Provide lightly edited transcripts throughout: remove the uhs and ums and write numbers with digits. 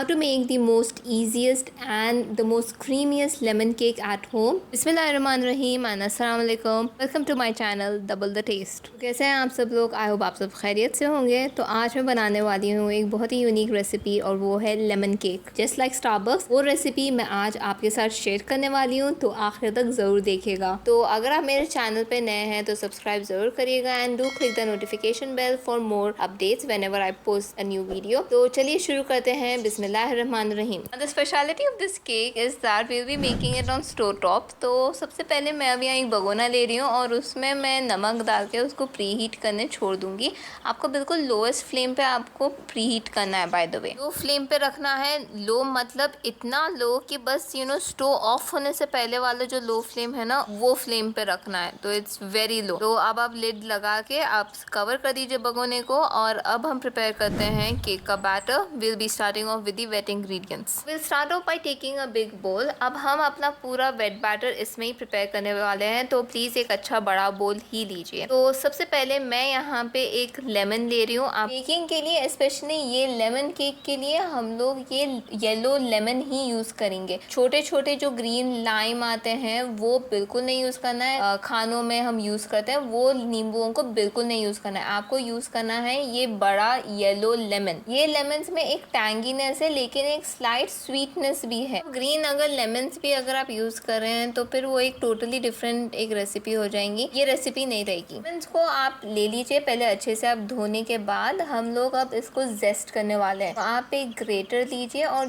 How to make the most easiest and the most creamiest lemon cake at home. बिस्मिल्लाहिर्रहमानिर्रहीम and अस्सलाम वालेकुम. Welcome to my channel Double the Taste. कैसे हैं आप सब लोग? आई होप आप सब खैरियत से होंगे. तो आज मैं बनाने वाली हूँ एक बहुत ही यूनिक रेसिपी और वो है lemon cake. Just like Starbucks, वो रेसिपी मैं आज आपके साथ शेयर करने वाली हूँ, तो आखिर तक ज़रूर देखिएगा. तो अगर आप मेरे चैनल पे नए हैं तो सब्सक्राइब ज़रूर करिएगा and do click the notification bell for more updates whenever I post a new video. तो चलिए शुरू करते हैं. बिस्मिल्लाहिर्रहमानिर्रहीम. The speciality of this cake is that we'll be making it on stove top. तो सबसे पहले मैं अभी यहाँ एक भगोना ले रही हूँ और उसमें मैं नमक डाल के उसको प्री हीट करने छोड़ दूँगी. आपको बिल्कुल लोएस्ट फ्लेम पे आपको प्री हीट करना है. By the way, low flame पे रखना है. लो मतलब इतना लो कि बस स्टोव ऑफ होने से पहले वाला जो लो फ्लेम है ना, वो फ्लेम पे रखना है. तो इट्स वेरी लो. तो अब आप लिड लगा के आप कवर कर दीजिए भगोने को. और अब हम प्रिपेयर करते हैं केक का batter. We'll be starting off with the wet ingredients. We'll start off by taking a big bowl. अब हम अपना पूरा वेट बैटर इसमें ही प्रिपेयर करने वाले हैं, तो प्लीज़ एक अच्छा बड़ा बोल ही लीजिए. तो सबसे पहले मैं यहाँ पे एक लेमन ले रही हूँ. आप बेकिंग के लिए स्पेशली ये लेमन केक के लिए हम लोग ये येलो लेमन ही यूज़ करेंगे. छोटे छोटे जो ग्रीन लाइम आते हैं वो बिल्कुल नहीं यूज़ करना है. खानों में हम यूज़ करते हैं वो नींबुओं को बिल्कुल नहीं यूज़ करना है. आपको यूज़ करना है ये बड़ा येलो लेमन. ये लेमन्स में एक टैंगीनेस है लेकिन एक स्लाइट स्वीटनेस भी है. ग्रीन अगर लेमन्स भी अगर आप यूज़ कर रहे हैं तो फिर वो एक टोटली डिफरेंट एक रेसिपी हो जाएंगी. ये रेसिपी नहीं रहेगी. लेमन्स को आप ले लीजिए पहले अच्छे से. आप धोने के बाद हम लोग अब इसको जेस्ट करने वाले हैं. तो आप एक ग्रेटर लीजिए और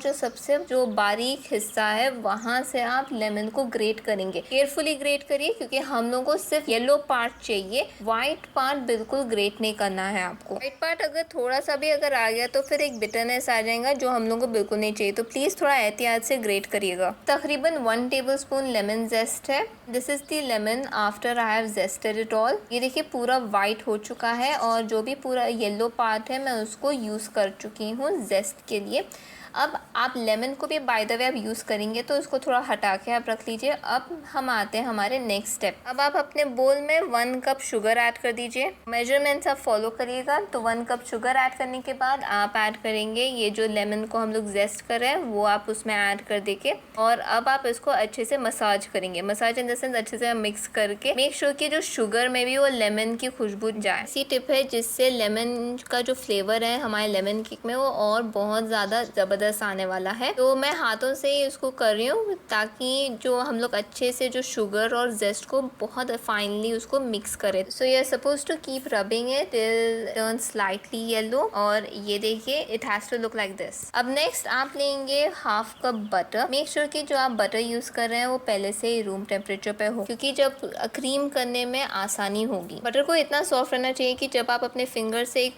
जो बारीक हिस्सा है वहाँ से आप लेमन को ग्रेट करेंगे. केयरफुली ग्रेट करिए क्योंकि हम लोग को सिर्फ येलो पार्ट चाहिए. व्हाइट पार्ट बिल्कुल ग्रेट नहीं करना है आपको. व्हाइट पार्ट अगर थोड़ा सा भी अगर आ गया तो फिर एक बिटरनेस आ जाएगा जो हम लोग को बिल्कुल नहीं चाहिए. तो प्लीज़ थोड़ा एहतियात से ग्रेट करिएगा. तकरीबन 1 टेबलस्पून लेमन जेस्ट है. This is the lemon after I have zested it all. ये देखिए पूरा वाइट हो चुका है और जो भी पूरा येलो पार्ट है मैं उसको यूज़ कर चुकी हूँ जेस्ट के लिए. अब आप लेमन को भी बाय द वे आप यूज़ करेंगे तो उसको थोड़ा हटा के आप रख लीजिए. अब हम आते हैं हमारे नेक्स्ट स्टेप. अब आप अपने बोल में 1 कप शुगर ऐड कर दीजिए. मेजरमेंट्स आप फॉलो करिएगा. तो 1 कप शुगर ऐड करने के बाद आप ऐड करेंगे ये जो लेमन को हम लोग जेस्ट कर रहे हैं वो आप उसमें ऐड कर देंगे. और अब आप इसको अच्छे से मसाज करेंगे. मसाज इन द सेंस अच्छे से मिक्स करके मेक श्योर कि जो शुगर में भी वो लेमन की खुशबू जाए. इसी टिप है जिससे लेमन का जो फ्लेवर है हमारे लेमन केक में वो और बहुत ज़्यादा ज़बरदस्त आने वाला है. तो मैं हाथों से ही इसको कर रही हूँ ताकि जो हम लोग अच्छे से जो शुगर और जेस्ट को बहुत फाइनली उसको मिक्स करें. So you are suppose to keep rubbing it till turn slightly yellow. और ये देखिए it has to look like this. अब नेक्स्ट आप लेंगे half cup butter. Make sure कि जो आप बटर यूज कर रहे हैं वो पहले से ही रूम टेम्परेचर पे हो क्योंकि जब क्रीम करने में आसानी होगी. बटर को इतना सॉफ्ट रहना चाहिए कि जब आप अपने फिंगर से एक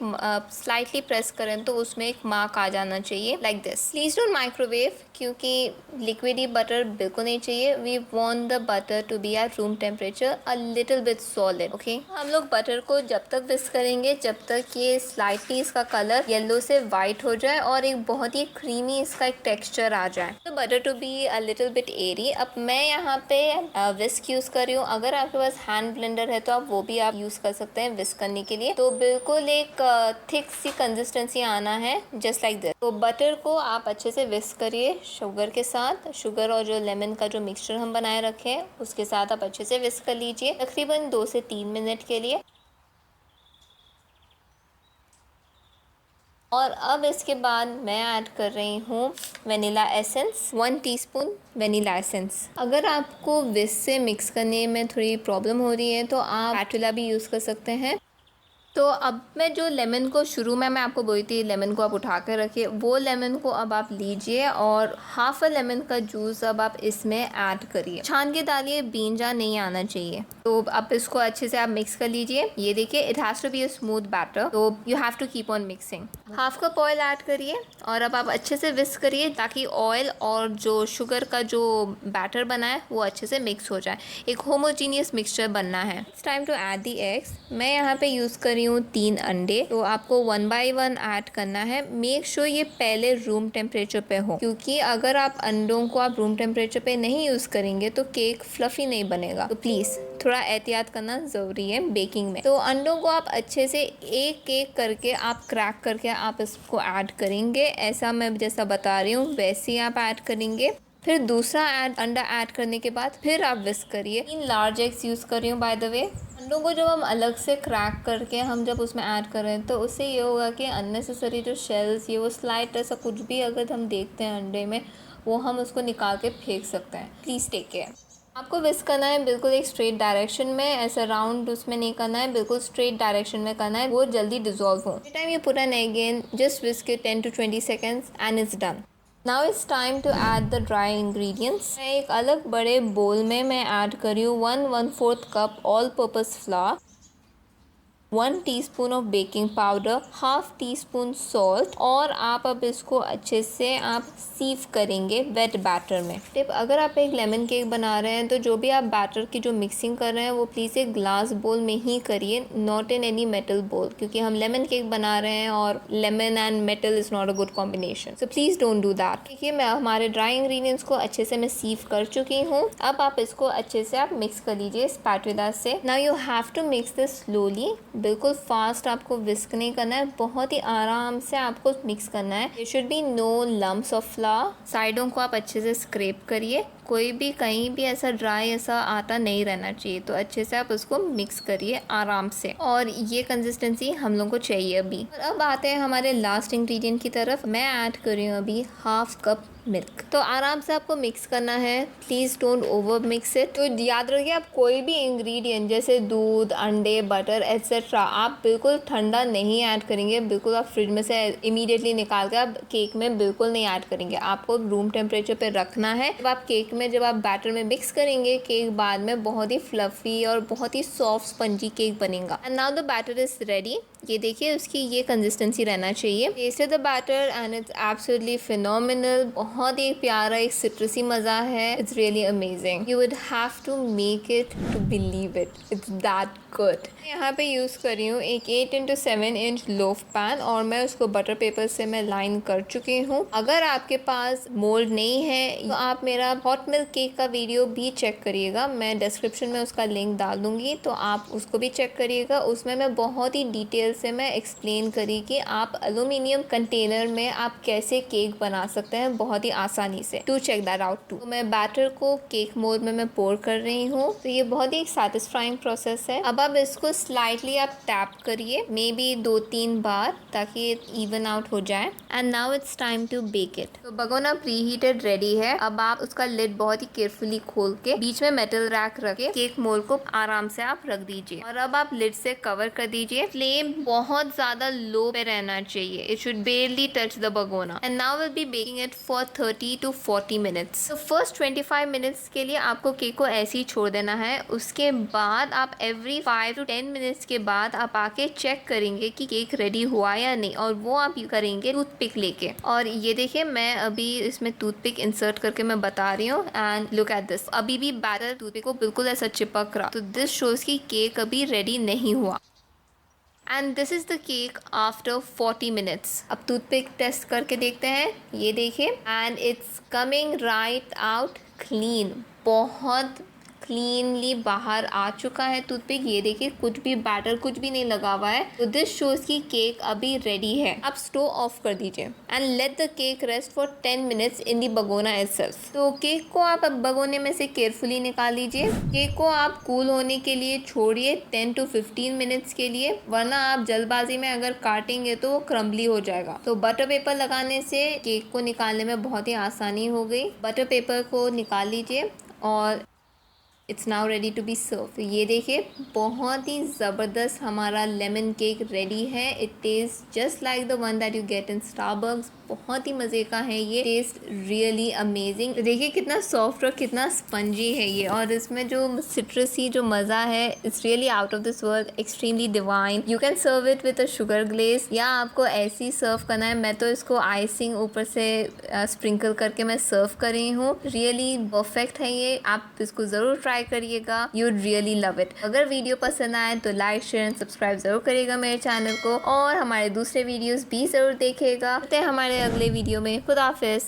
स्लाइटली प्रेस करें तो उसमें एक मार्क आ जाना चाहिए like this. Please don't microwave क्योंकि लिक्विडी बटर बिल्कुल नहीं चाहिए. We want the butter to be at room temperature a little bit solid. Okay, हम लोग बटर को जब तक विस्क करेंगे जब तक ये स्लाइटली इसका कलर येलो से वाइट हो जाए और एक बहुत ही क्रीमी इसका एक टेक्सचर आ जाए. तो butter to be a little bit airy. अब मैं यहाँ पे विस्क यूज़ कर रही हूँ. अगर आपके पास हैंड ब्लेंडर है तो आप वो भी आप यूज़ कर सकते हैं विस्क करने के लिए. तो बिल्कुल एक थिक सी कंसिस्टेंसी आना है जस्ट लाइक दिस. तो बटर को आप अच्छे से विस्क करिए शुगर के साथ. शुगर और जो लेमन का जो मिक्सचर हम बनाए रखे हैं उसके साथ आप अच्छे से विस्क कर लीजिए तकरीबन 2 से 3 मिनट के लिए. और अब इसके बाद मैं ऐड कर रही हूँ vanilla essence. 1 teaspoon vanilla essence. अगर आपको विस्क से मिक्स करने में थोड़ी प्रॉब्लम हो रही है तो आप स्पैटुला भी यूज़ कर सकते हैं. तो अब मैं जो लेमन को शुरू में मैं आपको बोली थी लेमन को आप उठा कर रखिए. वो लेमन को अब आप लीजिए और हाफ अ लेमन का जूस अब आप इसमें ऐड करिए. छान के डालिए, बींजा नहीं आना चाहिए. तो अब इसको अच्छे से आप मिक्स कर लीजिए. ये देखिए it has to be a smooth batter. तो you have to keep on mixing. Half cup oil add करिए और अब आप अच्छे से विस्क करिए ताकि ऑयल और जो शुगर का जो बैटर बना है वो अच्छे से मिक्स हो जाए. एक होमोजीनियस मिक्सचर बनना है. It's time to add the eggs. मैं यहाँ पे यूज़ कर रही रही हूँ 3 अंडे। तो आपको 1 बाय 1 ऐड करना है। मेक श्योर ये पहले रूम टेम्परेचर पे हो, क्योंकि अगर आप अंडों को आप रूम टेम्परेचर पे नहीं यूज़ करेंगे तो केक फ्लफी नहीं बनेगा। तो प्लीज़ थोड़ा एहतियात करना ज़रूरी है बेकिंग में। तो अंडों को आप अच्छे से एक एक करके आप क्रैक करके आप इसको ऐड करेंगे। ऐसा मैं जैसा बता रही हूँ वैसे ही आप ऐड करेंगे। फिर दूसरा अंडा ऐड करने के बाद फिर आप विस्क करिए। 3 लार्ज एग्स यूज़ कर रही हूँ बाय द वे। अंडों को जब हम अलग से क्रैक करके हम जब उसमें ऐड कर रहे हैं तो उससे ये होगा कि अननेसेसरी जो शेल्स ये वो स्लाइट ऐसा कुछ भी अगर हम देखते हैं अंडे में, वो हम उसको निकाल के फेंक सकते हैं। Please take care. आपको विस्क करना है बिल्कुल एक स्ट्रेट डायरेक्शन में, ऐसा राउंड उसमें नहीं करना है, बिल्कुल स्ट्रेट डायरेक्शन में करना है, वो जल्दी डिजोल्व हो। Time you put an egg in, just whisk it 10 to 20 seconds and it's done. Now it's time to add the dry ingredients. मैं एक अलग बड़े बोल में मैं ऐड कर रही हूँ 1/4 cup all purpose flower, 1 teaspoon of baking powder, half tea spoon salt, और आप अब इसको अच्छे से आप सीव करेंगे वेट बैटर में। टिप, अगर आप एक लेमन केक बना रहे हैं तो जो भी आप बैटर की जो मिक्सिंग कर रहे हैं वो प्लीज़ एक ग्लास बोल में ही करिए, नॉट इन एनी मेटल बोल, क्योंकि हम लेमन केक बना रहे हैं और lemon and metal is not a good combination, so please don't do that. देखिए मैं हमारे ड्राई इंग्रेडिएंट्स को अच्छे से मैं सीव कर चुकी हूँ। अब आप इसको अच्छे से आप मिक्स कर लीजिए स्पैटुला से। Now you have to mix this slowly, बिल्कुल फास्ट आपको विस्क नहीं करना है, बहुत ही आराम से आपको मिक्स करना है। There should be no lumps of flour. साइडों को आप अच्छे से स्क्रैप करिए, कोई भी कहीं भी ऐसा ड्राई ऐसा आटा नहीं रहना चाहिए। तो अच्छे से आप उसको मिक्स करिए आराम से, और ये कंसिस्टेंसी हम लोग को चाहिए अभी। और अब आते हैं हमारे लास्ट इंग्रेडिएंट की तरफ। मैं ऐड कर रही हूँ अभी हाफ कप मिल्क। तो आराम से आपको मिक्स करना है, please don't over mix it. तो याद रखिए आप कोई भी इंग्रेडिएंट जैसे दूध, अंडे, बटर एट्सेट्रा आप बिल्कुल ठंडा नहीं ऐड करेंगे। बिल्कुल आप फ्रिज में से इमीडिएटली निकाल के आप केक में बिल्कुल नहीं ऐड करेंगे। आपको रूम टेम्परेचर पे रखना है। जब आप केक में जब आप बैटर में मिक्स करेंगे, केक बाद में बहुत ही फ्लफी और बहुत ही सॉफ्ट स्पंजी केक बनेगा। And now the batter is ready. ये देखिए उसकी ये कंसिस्टेंसी रहना चाहिए। Taste the batter and it's absolutely phenomenal. बहुत ही प्यारा एक सिट्रसी मज़ा है। It's really amazing. You would have to make it to believe it, it's that good. यहाँ पे यूज़ कर रही हूँ एक 8 into 7 inch लोफ पैन, और मैं उसको बटर पेपर से मैं लाइन कर चुकी हूँ। अगर आपके पास मोल्ड नहीं है तो आप मेरा हॉट मिल्क केक का वीडियो भी चेक करिएगा, मैं डिस्क्रिप्शन में उसका लिंक डाल दूँगी, तो आप उसको भी चेक करिएगा। उसमें मैं बहुत ही डिटेल से मैं एक्सप्लेन करी कि आप एल्यूमिनियम कंटेनर में आप कैसे केक बना सकते हैं बहुत ही आसानी से। To check that out too. तो मैं बैटर को केक मोल्ड में मैं पोर कर रही हूँ। तो ये बहुत ही एक सेटिस्फाइंग प्रोसेस है। अब आप इसको स्लाइटली आप टैप करिए, मे बी 2-3 बार, ताकि इवन आउट हो जाए। And now it's time to bake it. तो भगोना प्री हीटेड रेडी है। अब आप उसका लिड बहुत ही केयरफुली खोल के बीच में मेटल रैक रख के केक मोल्ड को आराम से आप रख दीजिए, और अब आप लिड से कवर कर दीजिए। फ्लेम बहुत ज्यादा लो पे रहना चाहिए, it should barely touch the भगोना। And now will be baking it for 30 to 40 minutes। तो फर्स्ट 25 मिनट्स के लिए आपको केक को ऐसे ही छोड़ देना है। उसके बाद आप एवरी 5 to 10 मिनट्स के बाद आप आके चेक करेंगे कि केक रेडी हुआ या नहीं, और वो आप करेंगे टूथपिक लेके। और ये देखिए मैं अभी इसमें टूथपिक इंसर्ट करके मैं बता रही हूँ। एंड लुक एट दिस, अभी भी बैटर टूथपिक को बिल्कुल ऐसा चिपक रहा। तो दिस शोज की केक अभी रेडी नहीं हुआ। And this is the cake after 40 minutes. अब टूथपिक टेस्ट करके देखते हैं। ये देखिए, and it's coming right out clean, बहुत क्लीनली बाहर आ चुका है टूथपिक। ये देखिए कुछ भी बैटर कुछ भी नहीं लगा हुआ है। तो दिस शोज की केक अभी रेडी है। आप स्टोव ऑफ कर दीजिए and let the cake rest for 10 minutes in the भगोना इटसेल्फ। तो केक को आप अब भगोने में से केयरफुली निकाल लीजिए। केक को आप कूल होने के लिए छोड़िए 10 to 15 मिनट्स के लिए, वरना आप जल्दबाजी में अगर काटेंगे तो वो क्रम्बली हो जाएगा। तो बटर पेपर लगाने से केक को निकालने में बहुत ही आसानी हो गई। बटर पेपर को निकाल लीजिए और it's now ready to be serve. तो ये देखिए बहुत ही ज़बरदस्त हमारा लेमन केक रेडी है। It taste just like the one that you get in Starbucks. बहुत ही मज़े का है ये, टेस्ट रियली अमेजिंग। देखिए कितना सॉफ्ट और कितना स्पंजी है ये, और इसमें जो सिट्रसी जो मज़ा है it's really out of this world, extremely divine. You can serve it with a sugar glaze, या आपको ऐसे ही सर्व करना है। मैं तो इसको आइसिंग ऊपर से स्प्रिंकल करके मैं सर्व कर रही हूँ। रियली परफेक्ट है ये, आप इसको ज़रूर ट्राई ट्राई करिएगा, you would really love it. अगर वीडियो पसंद आए तो लाइक शेयर एंड सब्सक्राइब जरूर करिएगा मेरे चैनल को, और हमारे दूसरे वीडियोस भी जरूर देखिएगा। मिलते हैं हमारे अगले वीडियो में। खुदा हाफिज।